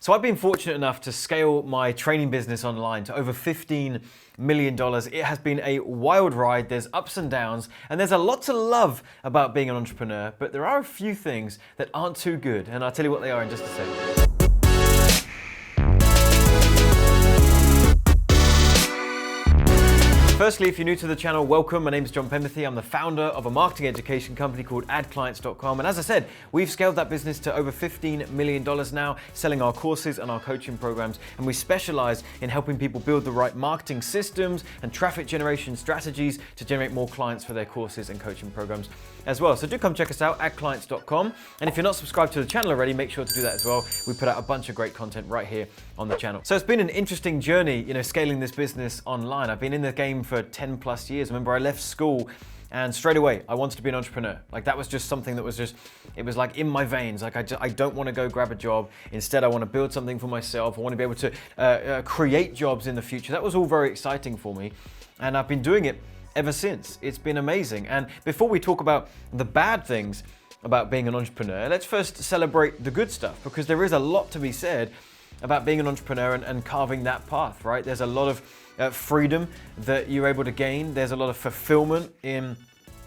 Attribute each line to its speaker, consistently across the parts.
Speaker 1: So I've been fortunate enough to scale my training business online to over $15 million. It has been a wild ride. There's ups and downs, and there's a lot to love about being an entrepreneur, but there are a few things that aren't too good, and I'll tell you what they are in just a second. Firstly, if you're new to the channel, welcome. My name is Penberthy. I'm the founder of a marketing education company called adclients.com. And as I said, we've scaled that business to over $15 million now, selling our courses and our coaching programs. And we specialize in helping people build the right marketing systems and traffic generation strategies to generate more clients for their courses and coaching programs as well. So do come check us out, adclients.com. And if you're not subscribed to the channel already, make sure to do that as well. We put out a bunch of great content right here on the channel. So it's been an interesting journey, scaling this business online. I've been in the game for 10 plus years. Remember, I left school and straight away I wanted to be an entrepreneur. Like, that was just something that was it was like in my veins. Like, I don't want to go grab a job. Instead, I want to build something for myself. I want to be able to create jobs in the future. That was all very exciting for me. And I've been doing it ever since. It's been amazing. And before we talk about the bad things about being an entrepreneur, let's first celebrate the good stuff, because there is a lot to be said about being an entrepreneur and carving that path, right? There's a lot of freedom that you're able to gain. There's a lot of fulfillment in,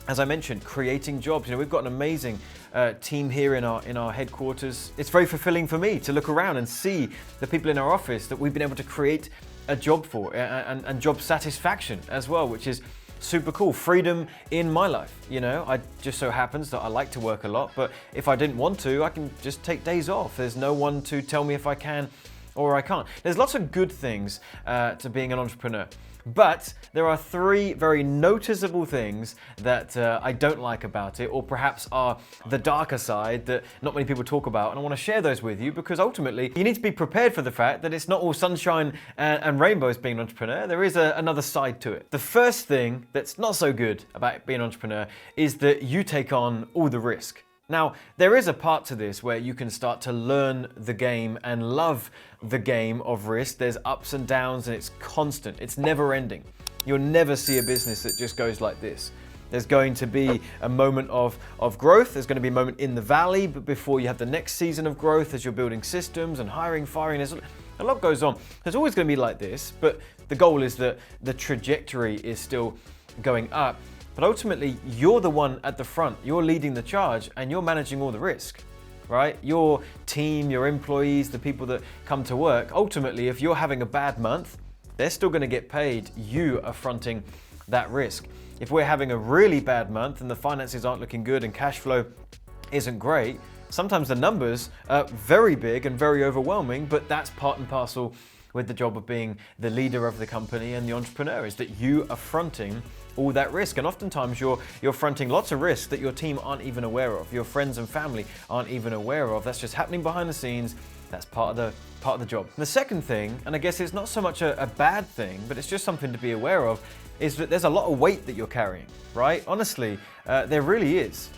Speaker 1: as I mentioned, creating jobs. We've got an amazing team here in our headquarters. It's very fulfilling for me to look around and see the people in our office that we've been able to create a job for, and job satisfaction as well, which is super cool. Freedom in my life. I just so happens that I like to work a lot, but if I didn't want to, I can just take days off. There's no one to tell me if I can or I can't. There's lots of good things to being an entrepreneur, but there are three very noticeable things that I don't like about it, or perhaps are the darker side that not many people talk about, and I want to share those with you, because ultimately you need to be prepared for the fact that it's not all sunshine and rainbows being an entrepreneur. There is another side to it. The first thing that's not so good about being an entrepreneur is that you take on all the risk. Now, there is a part to this where you can start to learn the game and love the game of risk. There's ups and downs, and it's constant. It's never ending. You'll never see a business that just goes like this. There's going to be a moment of growth. There's going to be a moment in the valley, but before you have the next season of growth as you're building systems and hiring, firing, there's a lot goes on. There's always going to be like this, but the goal is that the trajectory is still going up. But ultimately, you're the one at the front. You're leading the charge, and you're managing all the risk, right? Your team, your employees, the people that come to work, ultimately, if you're having a bad month, they're still going to get paid. You are fronting that risk. If we're having a really bad month and the finances aren't looking good and cash flow isn't great, sometimes the numbers are very big and very overwhelming, but that's part and parcel with the job of being the leader of the company and the entrepreneur, is that you are fronting all that risk. And oftentimes you're fronting lots of risks that your team aren't even aware of, your friends and family aren't even aware of. That's just happening behind the scenes. That's part of the job. The second thing, and I guess it's not so much a bad thing, but it's just something to be aware of, is that there's a lot of weight that you're carrying, right? Honestly, there really is.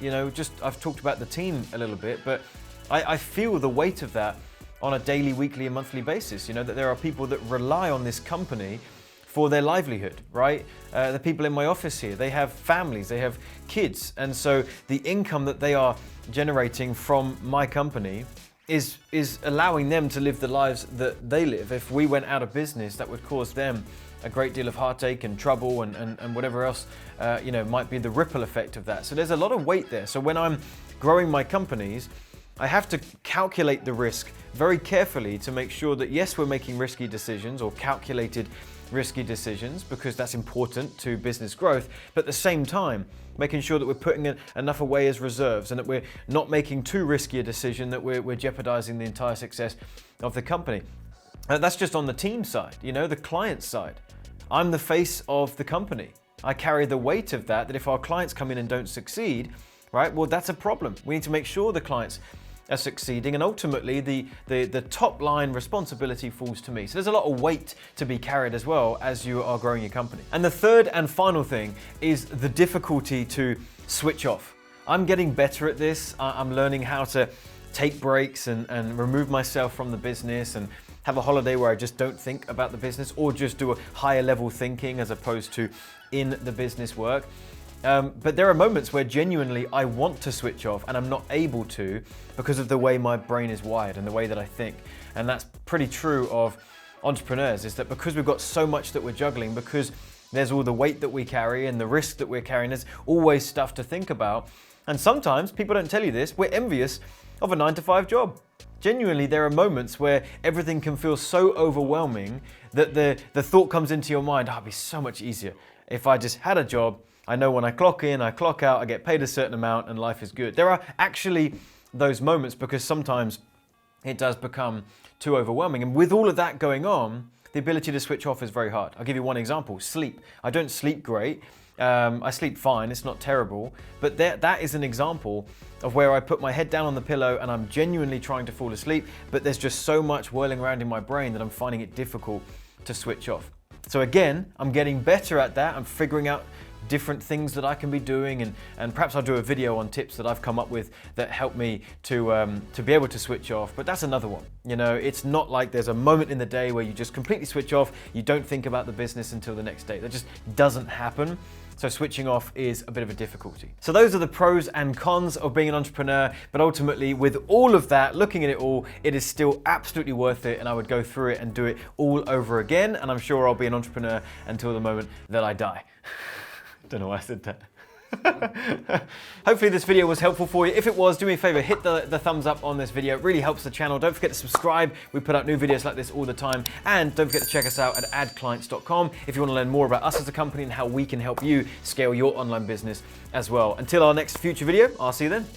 Speaker 1: I've talked about the team a little bit, but I feel the weight of that on a daily, weekly, and monthly basis. That there are people that rely on this company for their livelihood, right? The people in my office here, they have families, they have kids. And so the income that they are generating from my company is allowing them to live the lives that they live. If we went out of business, that would cause them a great deal of heartache and trouble and whatever else, might be the ripple effect of that. So there's a lot of weight there. So when I'm growing my companies, I have to calculate the risk very carefully to make sure that, yes, we're making risky decisions or calculated risky decisions, because that's important to business growth, but at the same time, making sure that we're putting enough away as reserves and that we're not making too risky a decision that we're jeopardizing the entire success of the company. That's just on the team side, the client side. I'm the face of the company. I carry the weight of that if our clients come in and don't succeed, right? Well, that's a problem. We need to make sure the clients are succeeding, and ultimately the top line responsibility falls to me. So there's a lot of weight to be carried as well as you are growing your company. And the third and final thing is the difficulty to switch off. I'm getting better at this. I'm learning how to take breaks and remove myself from the business and have a holiday where I just don't think about the business, or just do a higher level thinking as opposed to in the business work. But there are moments where genuinely I want to switch off and I'm not able to because of the way my brain is wired and the way that I think. And that's pretty true of entrepreneurs, is that because we've got so much that we're juggling, because there's all the weight that we carry and the risk that we're carrying, there's always stuff to think about. And sometimes, people don't tell you this, we're envious of a 9-to-5 job. Genuinely, there are moments where everything can feel so overwhelming that the thought comes into your mind, oh, it'd be so much easier if I just had a job. I know when I clock in, I clock out, I get paid a certain amount and life is good. There are actually those moments because sometimes it does become too overwhelming. And with all of that going on, the ability to switch off is very hard. I'll give you one example, sleep. I don't sleep great. I sleep fine, it's not terrible, but that is an example of where I put my head down on the pillow and I'm genuinely trying to fall asleep, but there's just so much whirling around in my brain that I'm finding it difficult to switch off. So again, I'm getting better at that. I'm figuring out different things that I can be doing, and perhaps I'll do a video on tips that I've come up with that help me to be able to switch off. But that's another one. You know, it's not like there's a moment in the day where you just completely switch off, you don't think about the business until the next day. That just doesn't happen. So switching off is a bit of a difficulty. So those are the pros and cons of being an entrepreneur, but ultimately with all of that, looking at it all, it is still absolutely worth it, and I would go through it and do it all over again, and I'm sure I'll be an entrepreneur until the moment that I die. Don't know why I said that. Hopefully this video was helpful for you. If it was, do me a favor, hit the thumbs up on this video. It really helps the channel. Don't forget to subscribe. We put out new videos like this all the time. And don't forget to check us out at adclients.com if you want to learn more about us as a company and how we can help you scale your online business as well. Until our next future video, I'll see you then.